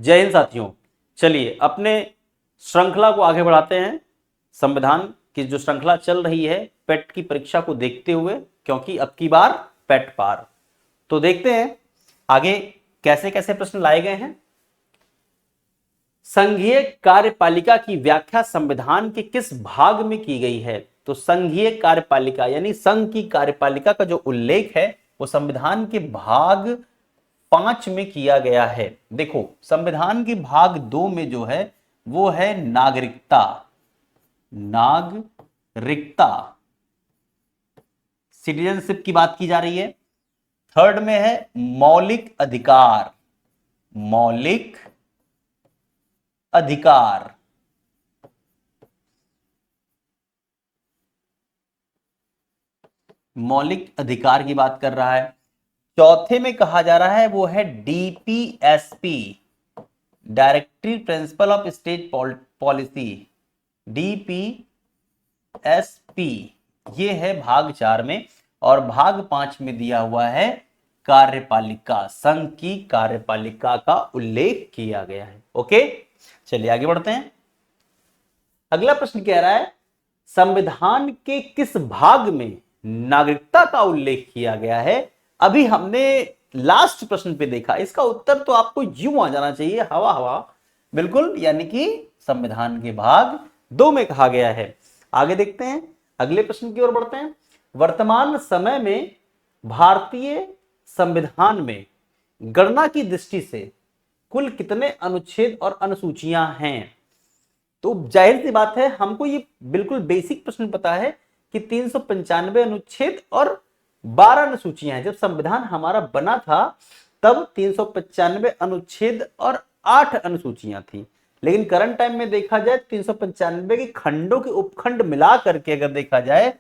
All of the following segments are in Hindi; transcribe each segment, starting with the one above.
जय हिंद साथियों। चलिए अपने श्रृंखला को आगे बढ़ाते हैं। संविधान की जो श्रृंखला चल रही है पेट की परीक्षा को देखते हुए, क्योंकि अब की बार पेट पार। तो देखते हैं आगे कैसे कैसे प्रश्न लाए गए हैं। संघीय कार्यपालिका की व्याख्या संविधान के किस भाग में की गई है? तो संघीय कार्यपालिका यानी संघ की कार्यपालिका का जो उल्लेख है वो संविधान के भाग 5 में किया गया है। देखो संविधान के भाग 2 में जो है वो है नागरिकता, नागरिकता सिटीजनशिप की बात की जा रही है। थर्ड में है मौलिक अधिकार, मौलिक अधिकार। मौलिक अधिकार की बात कर रहा है। चौथे में कहा जा रहा है वो है DPSP, directive principle of state policy, DPSP, ये है भाग 4 में। और भाग 5 में दिया हुआ है कार्यपालिका, संघ की कार्यपालिका का उल्लेख किया गया है। ओके, चलिए आगे बढ़ते हैं। अगला प्रश्न कह रहा है संविधान के किस भाग में नागरिकता का उल्लेख किया गया है? अभी हमने लास्ट प्रश्न पे देखा, इसका उत्तर तो आपको यूं आ जाना चाहिए, हवा हवा बिल्कुल, यानी कि संविधान के भाग 2 में कहा गया है। आगे देखते हैं, अगले प्रश्न की ओर बढ़ते हैं। वर्तमान समय में भारतीय संविधान में गणना की दृष्टि से कुल कितने अनुच्छेद और अनुसूचियां हैं? तो जाहिर सी बात है हमको ये बिल्कुल बेसिक प्रश्न पता है कि 395 अनुच्छेद और 12 अनुसूचियां हैं। जब संविधान हमारा बना था तब 395 अनुच्छेद और 8 अनुसूचियां थी, लेकिन करंट टाइम में देखा जाए 395 के खंडों के उपखंड मिला करके अगर देखा जाए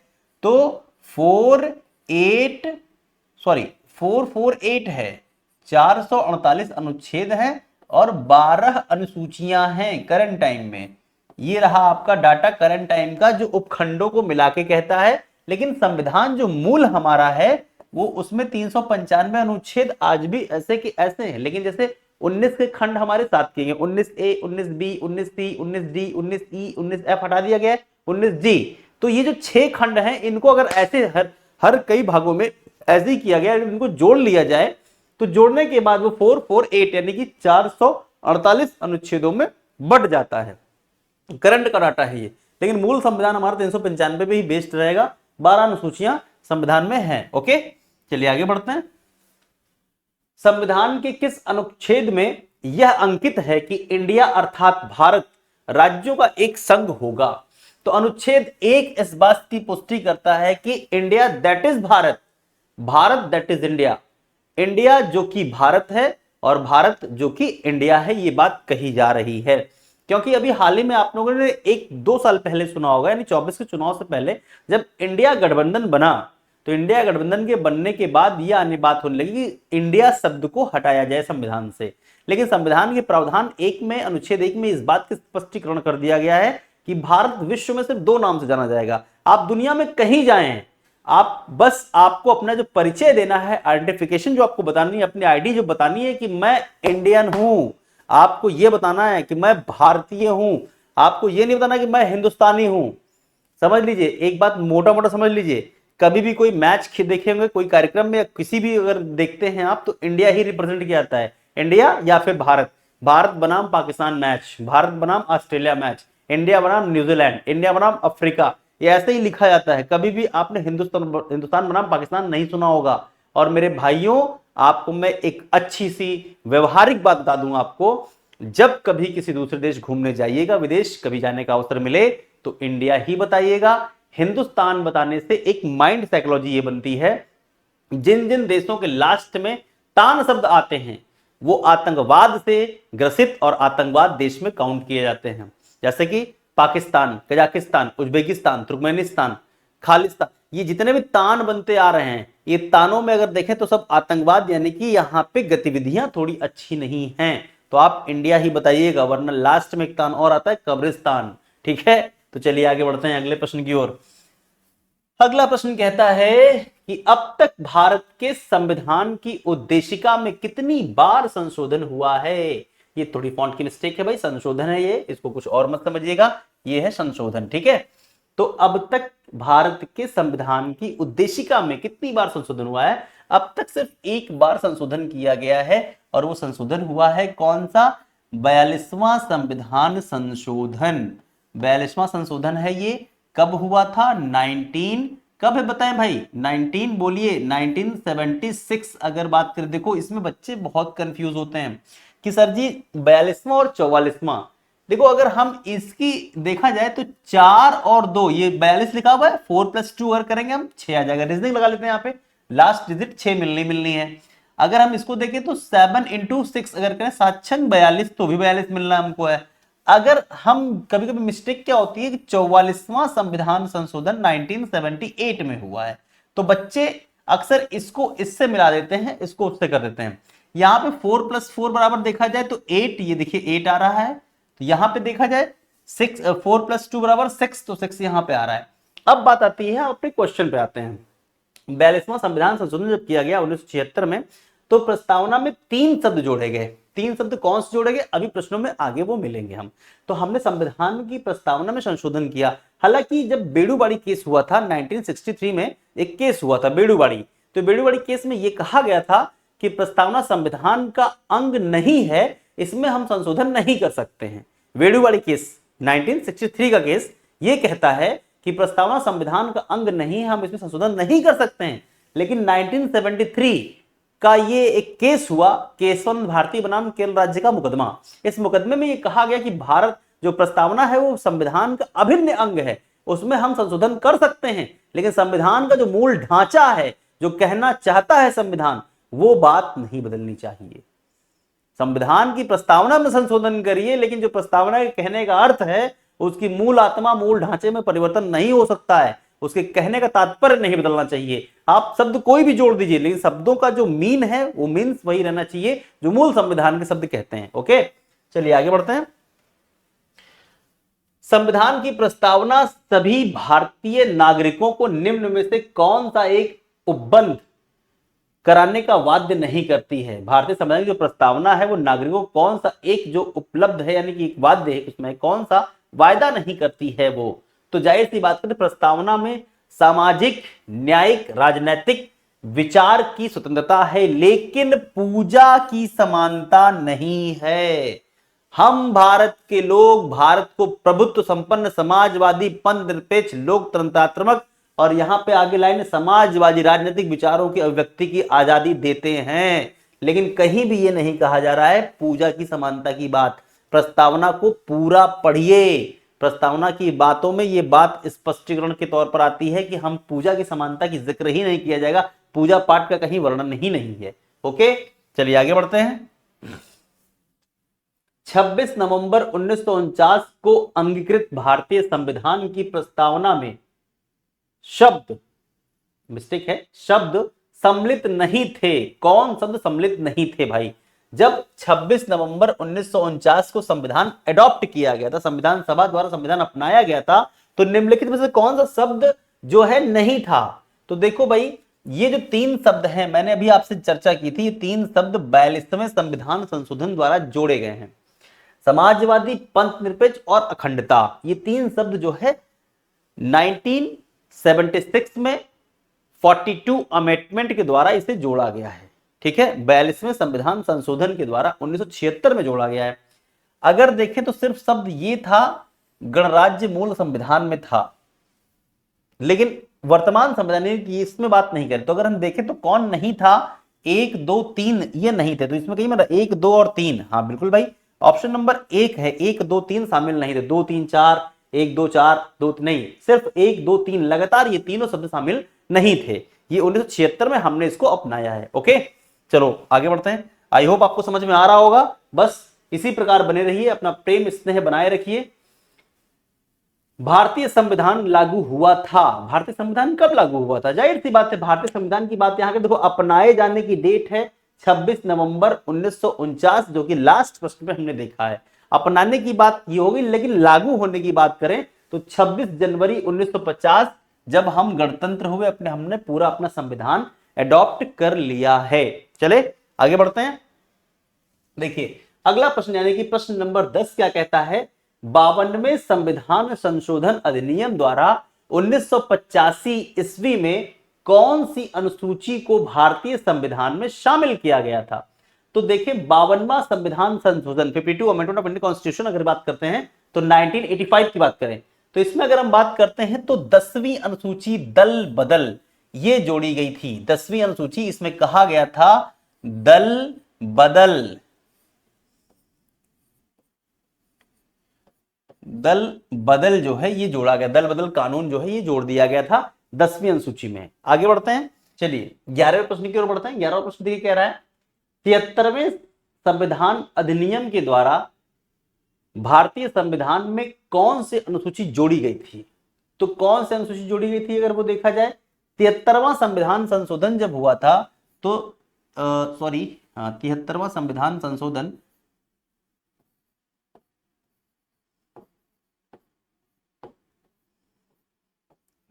तो 448 है, 448 अनुच्छेद हैं और 12 अनुसूचियां हैं करंट टाइम में। ये रहा आपका डाटा करंट टाइम का जो उपखंडों को मिला के कहता है। लेकिन संविधान जो मूल हमारा है वो उसमें 395 अनुच्छेद आज भी ऐसे के ऐसे हैं, लेकिन जैसे 19 के खंड हमारे साथ किए गए, 19A, 19B, 19C, 19D, 19E, 19F हटा दिया गया है, 19G। तो ये जो 6 खंड हैं इनको अगर ऐसे हर कई भागों में ऐसे ही किया गया, इनको जोड़ लिया जाए तो जोड़ने के बाद वो 448 यानी कि 448 अनुच्छेदों में बढ़ जाता है। करंट का डाटा है ये, लेकिन मूल संविधान हमारा 395 पे ही बेस्ड रहेगा। 12 अनुसूचियां संविधान में हैं। ओके, चलिए आगे बढ़ते हैं। संविधान के किस अनुच्छेद में यह अंकित है कि इंडिया अर्थात भारत राज्यों का एक संघ होगा? तो अनुच्छेद 1 इस बात की पुष्टि करता है कि India that is Bharat, Bharat that is India, India जो कि भारत है और भारत जो कि इंडिया है, ये बात कही जा रही है। क्योंकि अभी हाल ही में आप लोगों ने 1-2 साल पहले सुना होगा, यानी 24 के चुनाव से पहले जब इंडिया गठबंधन बना तो इंडिया गठबंधन के बनने के बाद यह अन्य बात होने लगी कि इंडिया शब्द को हटाया जाए संविधान से। लेकिन संविधान के प्रावधान 1 में, अनुच्छेद 1 में इस बात का स्पष्टीकरण कर दिया गया है कि भारत विश्व में सिर्फ 2 नाम से जाना जाएगा। आप दुनिया में कहीं जाएं, आप बस आपको अपना जो परिचय देना है, आइडेंटिफिकेशन जो आपको बतानी है, अपनी आईडी जो बतानी है कि मैं इंडियन हूं, आपको यह बताना है कि मैं भारतीय हूं, आपको यह नहीं बताना कि मैं हिंदुस्तानी हूं। समझ लीजिए, एक बात मोटा मोटा समझ लीजिए, कभी भी कोई मैच देखे होंगे, कोई कार्यक्रम में किसी भी अगर देखते हैं आप, तो इंडिया ही रिप्रेजेंट किया जाता है, इंडिया या फिर भारत। भारत बनाम पाकिस्तान मैच, भारत बनाम ऑस्ट्रेलिया मैच, इंडिया बनाम न्यूजीलैंड, इंडिया बनाम अफ्रीका, ये ऐसे ही लिखा जाता है। कभी भी आपने हिंदुस्तान बनाम पाकिस्तान नहीं सुना होगा। और मेरे भाइयों, आपको मैं एक अच्छी सी व्यवहारिक बात बता दूं आपको, जब कभी किसी दूसरे देश घूमने जाइएगा, विदेश कभी जाने का अवसर मिले तो इंडिया ही बताइएगा। हिंदुस्तान बताने से एक माइंड साइकोलॉजी ये बनती है, जिन जिन देशों के लास्ट में तान शब्द आते हैं वो आतंकवाद से ग्रसित और आतंकवाद देश में काउंट किए जाते हैं। जैसे कि Pakistan, Kazakhstan, Uzbekistan, Turkmenistan, Khalistan, ये जितने भी तान बनते आ रहे हैं, ये तानों में अगर देखें तो सब आतंकवाद, यानी कि यहां पे गतिविधियां थोड़ी अच्छी नहीं हैं। तो आप इंडिया ही बताइएगा, वरना लास्ट में एक तान और आता है, कब्रिस्तान। ठीक है, तो चलिए आगे बढ़ते हैं अगले प्रश्न की ओर। अगला प्रश्न कहता है कि अब तक भारत के संविधान की उद्देशिका में कितनी बार संशोधन हुआ है? ये थोड़ी फॉन्ट की मिस्टेक है भाई, संशोधन है ये, इसको कुछ और मत समझिएगा, ये है संशोधन, ठीक है। तो अब तक भारत के संविधान की उद्देशिका में कितनी बार संशोधन हुआ है? अब तक सिर्फ एक बार संशोधन किया गया है, और वो संशोधन हुआ है कौन सा? 42वां संविधान संशोधन। 42वां संशोधन है ये। कब हुआ था? 19, कब है बताएं भाई? 19 बोलिए, 1976 अगर बात करें। देखो इसमें बच्चे बहुत कंफ्यूज होते हैं कि सर जी 42वां और 44वां। देखो अगर हम इसकी देखा जाए तो 4 और 2, ये 42 लिखा हुआ है, 4 + 2 अगर करेंगे हम 6 आ जाएगा। रीजनिंग लगा लेते हैं यहाँ पे, लास्ट डिजिट 6 मिलनी है। अगर हम इसको देखें तो 7 × 6 अगर करें 7 × 6 42, तो भी 42 मिलना हमको है। अगर हम कभी कभी मिस्टेक क्या होती है कि 44वां संविधान संशोधन 1978 में हुआ है, तो बच्चे अक्सर इसको इससे मिला देते हैं, इसको उससे कर देते हैं। यहां पे 4 + 4 बराबर देखा जाए तो 8, ये देखिए 8 आ रहा है। तो यहां पे देखा जाए 6, 4 + 2 बराबर 6, तो 6 यहां पे आ रहा है। अब बात आती है, अपने क्वेश्चन पे आते हैं। 42वां संविधान संशोधन जब किया गया 1976 में, तो प्रस्तावना में 3 शब्द जोड़े गए। 3 शब्द कौन से जोड़े गए? अभी प्रश्नों में आगे वो मिलेंगे हम। तो हमने संविधान की प्रस्तावना में संशोधन किया। हालांकि जब बेड़ूवाड़ी केस हुआ था 1963 में, एक केस हुआ था बेड़ूवाड़ी, तो बेड़ूवाड़ी केस में यह कहा गया था कि प्रस्तावना संविधान का अंग नहीं है, इसमें हम संशोधन नहीं कर सकते हैं। बेड़ूवाड़ी केस 1963 का केस ये कहता है कि प्रस्तावना संविधान का अंग नहीं है, हम इसमें संशोधन नहीं कर सकते हैं। लेकिन 1973 का ये एक केस हुआ, केशवंत भारती बनाम केरल राज्य का मुकदमा। इस मुकदमे में ये कहा गया कि भारत जो प्रस्तावना है वो संविधान का अभिन्न अंग है, उसमें हम संशोधन कर सकते हैं, लेकिन संविधान का जो मूल ढांचा है, जो कहना चाहता है संविधान, वो बात नहीं बदलनी चाहिए। संविधान की प्रस्तावना में संशोधन करिए, लेकिन जो प्रस्तावना के कहने का अर्थ है, उसकी मूल आत्मा, मूल ढांचे में परिवर्तन नहीं हो सकता है। उसके कहने का तात्पर्य नहीं बदलना चाहिए। आप शब्द कोई भी जोड़ दीजिए, लेकिन शब्दों का जो मीन है वो मीन्स वही रहना चाहिए जो मूल संविधान के शब्द कहते हैं। ओके, चलिए आगे बढ़ते हैं। संविधान की प्रस्तावना सभी भारतीय नागरिकों को निम्न में से कौन सा एक उपबंध कराने का वाद्य नहीं करती है? भारतीय संविधान की जो प्रस्तावना है वो नागरिकों को कौन सा एक जो उपलब्ध है, यानी कि एक वाद्य है, उसमें कौन सा वायदा नहीं करती है वो? तो जाहिर सी बात करें, प्रस्तावना में सामाजिक, न्यायिक, राजनीतिक विचार की स्वतंत्रता है, लेकिन पूजा की समानता नहीं है। हम भारत के लोग भारत को प्रभुत्व संपन्न, समाजवादी, पंथ निरपेक्ष, लोकतंत्रात्मक, और यहां पे आगे लाइन समाजवादी राजनीतिक विचारों की अभिव्यक्ति की आजादी देते हैं, लेकिन कहीं भी ये नहीं कहा जा रहा है पूजा की समानता की बात। प्रस्तावना को पूरा पढ़िए, प्रस्तावना की बातों में ये बात स्पष्टीकरण के तौर पर आती है कि हम पूजा की समानता की जिक्र ही नहीं किया जाएगा, पूजा पाठ का कहीं वर्णन ही नहीं है। ओके, चलिए आगे बढ़ते हैं। 26 नवंबर 1949 को अंगीकृत भारतीय संविधान की प्रस्तावना में शब्द, मिस्टेक है, शब्द सम्मिलित नहीं थे। कौन शब्द सम्मिलित नहीं थे भाई? जब 26 नवंबर 1949 को संविधान एडॉप्ट किया गया था, संविधान सभा द्वारा संविधान अपनाया गया था, तो निम्नलिखित में से कौन सा शब्द जो है नहीं था? तो देखो भाई, ये जो 3 शब्द हैं, मैंने अभी आपसे चर्चा की थी, ये 3 शब्द 42वें संविधान संशोधन द्वारा जोड़े गए हैं। समाजवादी, पंथ निरपेक्ष और अखंडता, ये 3 शब्द जो है 1976 में 42 अमेंडमेंट के द्वारा इसे जोड़ा गया है। ठीक है, 42वें संविधान संशोधन के द्वारा 1976 में जोड़ा गया है। अगर देखें तो सिर्फ शब्द ये था, गणराज्य मूल संविधान में था, लेकिन वर्तमान संविधान की इसमें बात नहीं करें तो अगर हम देखें तो कौन नहीं था? 1, 2, 3 ये नहीं थे। तो इसमें कहीं मतलब 1, 2 और 3, हाँ बिल्कुल भाई, ऑप्शन नंबर 1 है। 1, 2, 3 शामिल नहीं थे। 2, 3, 4, 1, 2, 4, 2 नहीं, सिर्फ 1, 2, 3 लगातार ये तीनों शब्द शामिल नहीं थे। ये 1976 में हमने इसको अपनाया है। ओके, चलो आगे बढ़ते हैं। आई होप आपको समझ में आ रहा होगा। बस इसी प्रकार बने रहिए, अपना प्रेम स्नेह बनाए रखिए। भारतीय संविधान लागू हुआ था। भारतीय संविधान कब लागू हुआ था? जाहिर सी बात है, भारतीय संविधान की बात यहां के देखो, अपनाए जाने की डेट है 26 नवंबर 1949, जो कि लास्ट प्रश्न में हमने देखा है। अपनाने की बात ये होगी, लेकिन लागू होने की बात करें तो 26 जनवरी 1950 जब हम गणतंत्र हुए, हमने पूरा अपना संविधान एडॉप्ट कर लिया है। चले आगे बढ़ते हैं। देखिए, अगला प्रश्न यानी कि प्रश्न नंबर 10 क्या कहता है, 52वें संविधान संशोधन अधिनियम द्वारा 1985 ईस्वी में कौन सी अनुसूची को भारतीय संविधान में शामिल किया गया था। तो देखिए 52वां संविधान संशोधन 52 अमेंडमेंट ऑफ इंडियन कॉन्स्टिट्यूशन अगर बात करते हैं तो 1985 की बात करें तो इसमें अगर हम बात करते हैं तो 10वीं अनुसूची दल बदल ये जोड़ी गई थी। 10वीं अनुसूची इसमें कहा गया था दल बदल, दल बदल जो है ये जोड़ा गया, दल बदल कानून जो है ये जोड़ दिया गया था 10वीं अनुसूची में। आगे बढ़ते हैं, चलिए 11वें प्रश्न की ओर बढ़ते हैं। 11वां प्रश्न देखिए कह रहा है 73वें संविधान अधिनियम के द्वारा भारतीय संविधान में कौन सी अनुसूची जोड़ी गई थी। तो कौन सी अनुसूची जोड़ी गई थी अगर वो देखा जाए, 73वां संविधान संशोधन जब हुआ था तो 73वां संविधान संशोधन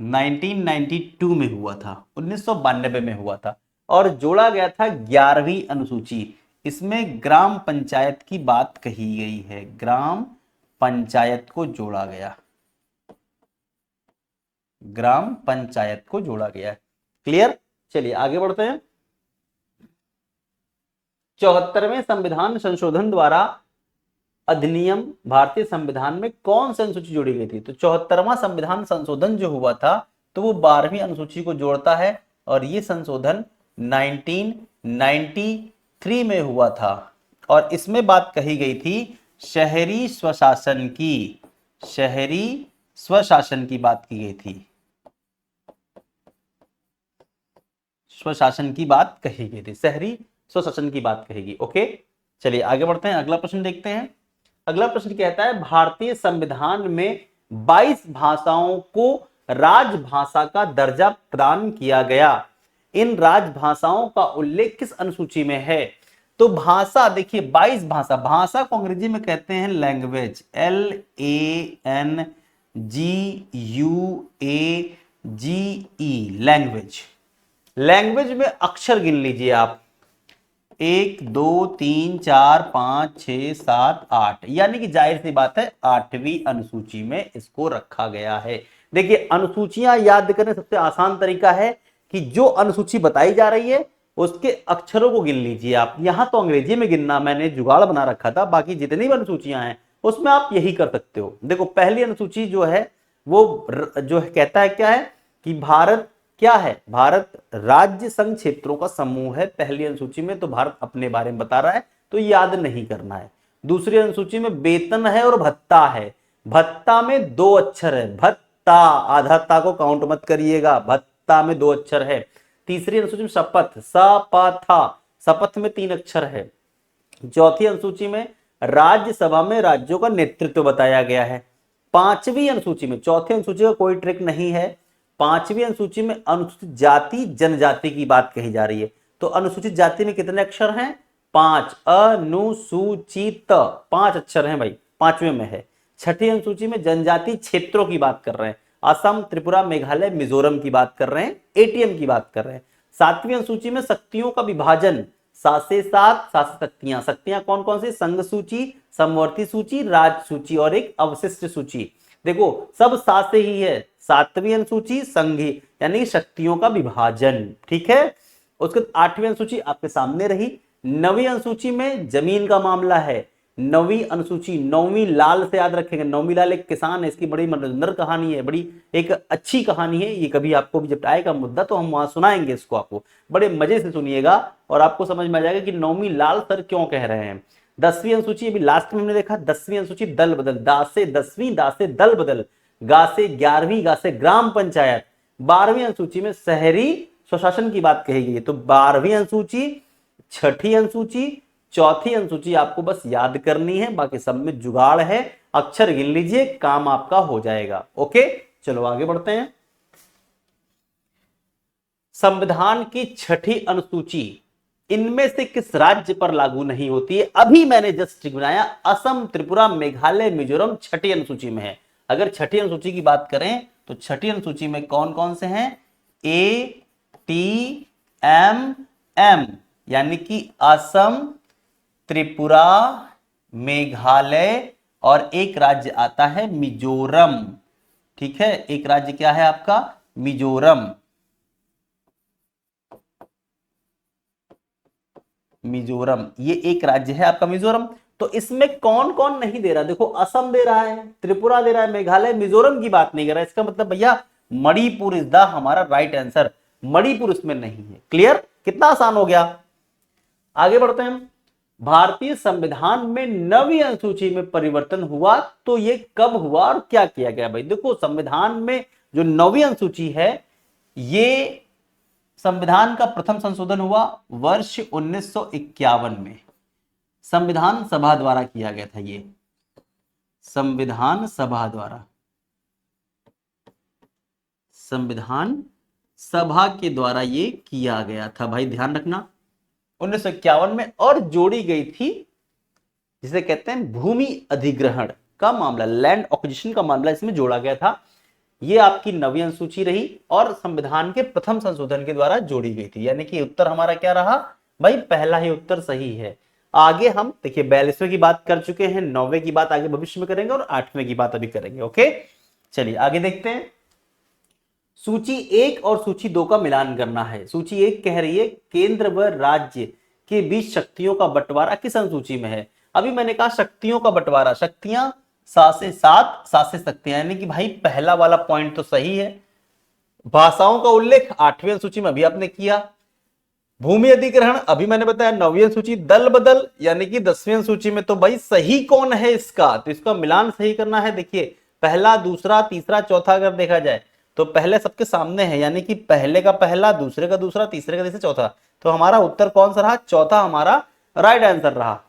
1992 में हुआ था, 1992 में हुआ था और जोड़ा गया था 11वीं अनुसूची। इसमें ग्राम पंचायत की बात कही गई है, ग्राम पंचायत को जोड़ा गया, ग्राम पंचायत को जोड़ा गया है। क्लियर, चलिए आगे बढ़ते हैं। 74वें संविधान संशोधन द्वारा अधिनियम भारतीय संविधान में कौन सी अनुसूची जोड़ी गई थी। तो 74वां संविधान संशोधन जो हुआ था तो वो 12वीं अनुसूची को जोड़ता है और ये संशोधन 1993 में हुआ था और इसमें बात कही गई थी शहरी स्वशासन की, शहरी स्वशासन की बात की गई थी, स्वशासन की बात कही गई थी, शहरी स्वशासन की बात कहेगी। ओके, चलिए आगे बढ़ते हैं, अगला प्रश्न देखते हैं। अगला प्रश्न कहता है भारतीय संविधान में 22 भाषाओं को राजभाषा का दर्जा प्रदान किया गया। इन राजभाषाओं का उल्लेख किस अनुसूची में है। तो भाषा देखिए 22 भाषा, भाषा को अंग्रेजी में कहते हैं लैंग्वेज, LANGUAGE, लैंग्वेज। लैंग्वेज में अक्षर गिन लीजिए आप, 1 2 3 4 5 6 7 8, यानी कि जाहिर सी बात है 8वीं अनुसूची में इसको रखा गया है। देखिए अनुसूचियां याद करने सबसे आसान तरीका है कि जो अनुसूची बताई जा रही है उसके अक्षरों को गिन लीजिए आप। यहां तो अंग्रेजी में गिनना मैंने जुगाड़ बना रखा था, बाकी जितनी भी अनुसूचियां हैं उसमें आप यही कर सकते हो। देखो पहली अनुसूची जो है वो जो है कहता है क्या है कि भारत क्या है, भारत राज्य संघ क्षेत्रों का समूह है। पहली अनुसूची में तो भारत अपने बारे में बता रहा है तो याद नहीं करना है। दूसरी अनुसूची में वेतन है और भत्ता है, भत्ता में 2 अक्षर है, भत्ता, आधा ता को काउंट मत करिएगा, भत्ता में 2 अक्षर है। तीसरी अनुसूची में शपथ, सपथा, शपथ में 3 अक्षर है। चौथी अनुसूची में राज्यसभा में राज्यों का नेतृत्व बताया गया है। पांचवी अनुसूची में, चौथी अनुसूची का कोई ट्रिक नहीं है, पांचवी अनुसूची में अनुसूचित जाति जनजाति की बात कही जा रही है। तो अनुसूचित जाति में कितने अक्षर हैं, 5, अनुसूचित 5 अक्षर हैं भाई, 5वें में है। छठी अनुसूची में जनजाति क्षेत्रों की बात कर रहे हैं, असम त्रिपुरा मेघालय मिजोरम की बात कर रहे हैं, एटीएम की बात कर रहे हैं। 7वीं अनुसूची में शक्तियों का विभाजन, 7 से 7 शक्तियां, शक्तियां कौन कौन सी, संघ सूची, समवर्ती सूची, राज सूची और एक अवशिष्ट सूची। देखो सब 7 से ही है। 7वीं अनुसूची संघी यानी शक्तियों का विभाजन, ठीक है। उसके 8वीं अनुसूची आपके सामने रही। 9वीं अनुसूची में जमीन का मामला है। 9वीं अनुसूची, 9वीं लाल से याद रखेंगे, 9वीं लाल एक किसान है, इसकी बड़ी मनोरंजन कहानी है, बड़ी एक अच्छी कहानी है। ये कभी आपको भी जब आएगा मुद्दा तो हम वहां सुनाएंगे इसको, आपको बड़े मजे से सुनिएगा और आपको समझ में आ जाएगा कि 9वीं लाल सर क्यों कह रहे हैं। 10वीं अनुसूची अभी लास्ट में हमने देखा, 10वीं अनुसूची दल बदल, दा से 10वीं, दा से दल बदल, गा से 11वीं, गा से ग्राम पंचायत। 12वीं अनुसूची में शहरी स्वशासन की बात कही गई है। तो 12वीं अनुसूची, छठी अनुसूची, चौथी अनुसूची आपको बस याद करनी है, बाकी सब में जुगाड़ है, अक्षर गिन लीजिए, काम आपका हो जाएगा। ओके, चलो आगे बढ़ते हैं। संविधान की छठी अनुसूची इनमें से किस राज्य पर लागू नहीं होती है। अभी मैंने जस्ट बनाया, असम त्रिपुरा मेघालय मिजोरम छठी अनुसूची में है। अगर छठी अनुसूची की बात करें तो छठी अनुसूची में कौन कौन से हैं, ATMM, यानी कि असम त्रिपुरा मेघालय और एक राज्य आता है मिजोरम। ठीक है, एक राज्य क्या है आपका? मिजोरम। मिजोरम ये एक राज्य है आपका मिजोरम। तो इसमें कौन कौन नहीं दे रहा? देखो, असम दे रहा है, त्रिपुरा दे रहा है, मेघालय, मिजोरम की बात नहीं कर रहा है। इसका मतलब भैया मणिपुर इज द हमारा राइट आंसर। मणिपुर इसमें नहीं है। क्लियर? कितना आसान हो गया। आगे बढ़ते हैं हम। भारतीय संविधान में 9वीं अनुसूची में परिवर्तन हुआ तो ये कब हुआ और क्या किया गया? भाई देखो, संविधान में जो 9वीं अनुसूची है, ये संविधान का प्रथम संशोधन हुआ वर्ष 1951 में। संविधान सभा द्वारा किया गया था। ये संविधान सभा द्वारा, संविधान सभा के द्वारा ये किया गया था। भाई ध्यान रखना, 1951 में। और जोड़ी गई थी जिसे कहते हैं भूमि अधिग्रहण का मामला, लैंड एक्विजिशन का मामला इसमें जोड़ा गया था। ये आपकी 9वीं अनुसूची रही और संविधान के प्रथम संशोधन के द्वारा जोड़ी गई थी। यानी कि उत्तर हमारा क्या रहा? भाई पहला ही उत्तर सही है। आगे हम देखिए 42वें की बात कर चुके हैं, 9वें की बात आगे भविष्य में करेंगे और 8वें की बात अभी करेंगे। ओके, चलिए आगे देखते हैं। सूची 1 और सूची 2 का मिलान करना है। सूची 1 कह रही है केंद्र व राज्य के बीच शक्तियों का बंटवारा किस अनुसूची में है? अभी मैंने कहा शक्तियों का बंटवारा, शक्तियां 7 से 7, 7 से शक्तियां, यानी कि भाई पहला वाला पॉइंट तो सही है। भाषाओं का उल्लेख 8वीं अनुसूची में अभी आपने किया। भूमि अधिग्रहण अभी मैंने बताया 9वीं अनुसूची। दल बदल यानी कि 10वीं अनुसूची में। तो भाई सही कौन है इसका? तो इसका मिलान सही करना है। देखिए पहला, दूसरा, तीसरा, चौथा अगर देखा जाए तो पहले सबके सामने है, यानी कि पहले का पहला, दूसरे का दूसरा, तीसरे का तीसरा, चौथा। तो हमारा उत्तर कौन सा रहा? चौथा हमारा राइट आंसर रहा।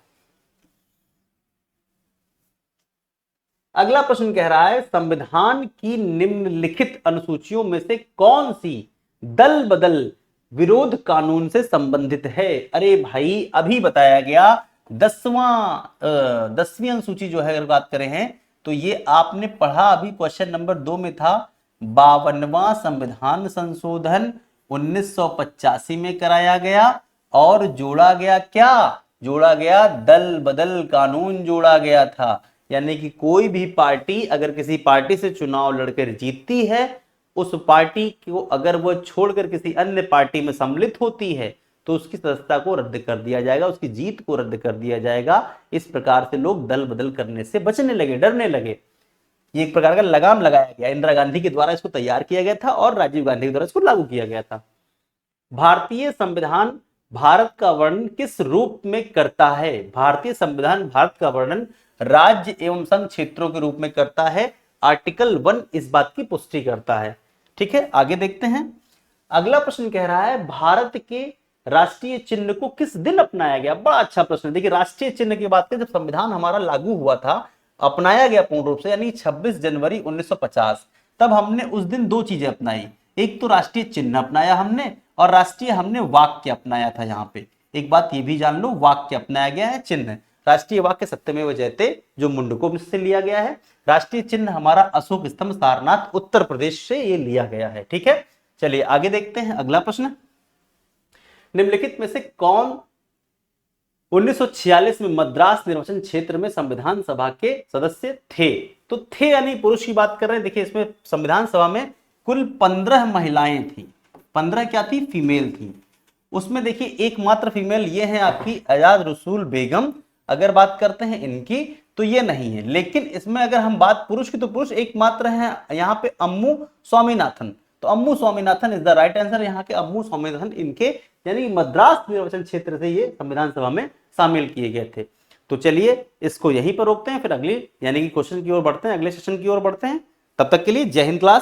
अगला प्रश्न कह रहा है संविधान की निम्नलिखित अनुसूचियों में से कौन सी दल बदल विरोध कानून से संबंधित है? अरे भाई अभी बताया गया 10वीं अनुसूची जो है अगर बात करें हैं तो ये आपने पढ़ा अभी, क्वेश्चन नंबर 2 में था। 52वां संविधान संशोधन 1985 में कराया गया और जोड़ा गया क्या? जोड़ा गया दल बदल कानून जोड़ा गया था। यानी कि कोई भी पार्टी अगर किसी पार्टी से चुनाव लड़कर जीतती है, उस पार्टी को अगर वो छोड़कर किसी अन्य पार्टी में सम्मिलित होती है तो उसकी सदस्यता को रद्द कर दिया जाएगा, उसकी जीत को रद्द कर दिया जाएगा। इस प्रकार से लोग दल बदल करने से बचने लगे, डरने लगे। ये एक प्रकार का लगाम लगाया गया। इंदिरा गांधी के द्वारा इसको तैयार किया गया था और राजीव गांधी के द्वारा इसको लागू किया गया था। भारतीय संविधान भारत का वर्णन किस रूप में करता है? भारतीय संविधान भारत का वर्णन राज्य एवं संघ क्षेत्रों के रूप में करता है। आर्टिकल 1 इस बात की पुष्टि करता है। ठीक है, आगे देखते हैं। अगला प्रश्न कह रहा है भारत के राष्ट्रीय चिन्ह को किस दिन अपनाया गया? बड़ा अच्छा प्रश्न। देखिए राष्ट्रीय चिन्ह की बात करें, जब संविधान हमारा लागू हुआ था, अपनाया गया पूर्ण रूप से, यानी 26 जनवरी 1950, तब हमने उस दिन 2 चीजें अपनाई। एक तो राष्ट्रीय चिन्ह अपनाया हमने और राष्ट्रीय हमने वाक्य अपनाया था। यहाँ पे एक बात ये भी जान लो, वाक्य अपनाया गया है, चिन्ह राष्ट्रीय वाक्य सत्यमेव जयते जो मुंडको से लिया गया है। राष्ट्रीय चिन्ह हमारा अशोक स्तंभ सारनाथ उत्तर प्रदेश से ये लिया गया है। ठीक है, चलिए आगे देखते हैं। अगला प्रश्न, निम्नलिखित में से कौन 1946 में मद्रास निर्वाचन क्षेत्र में संविधान सभा के सदस्य थे? तो थे यानी पुरुष की बात कर रहे हैं। देखिए इसमें संविधान सभा में कुल 15 महिलाएं थी। 15 क्या थी? फीमेल थी। उसमें देखिए एकमात्र फीमेल ये है आपकी आजाद रसूल बेगम। अगर बात करते हैं इनकी तो ये नहीं है, लेकिन इसमें अगर हम बात पुरुष की तो पुरुष एकमात्र है यहाँ पे अम्मू स्वामीनाथन। तो Ammu Swaminathan is the right answer. यहाँ के अम्मू स्वामीनाथन इनके यानी मद्रास निर्वाचन क्षेत्र से ये संविधान सभा में शामिल किए गए थे। तो चलिए इसको यहीं पर रोकते हैं, फिर अगली यानी कि क्वेश्चन की ओर बढ़ते हैं, अगले सेशन की ओर बढ़ते हैं। तब तक के लिए जय हिंद क्लास।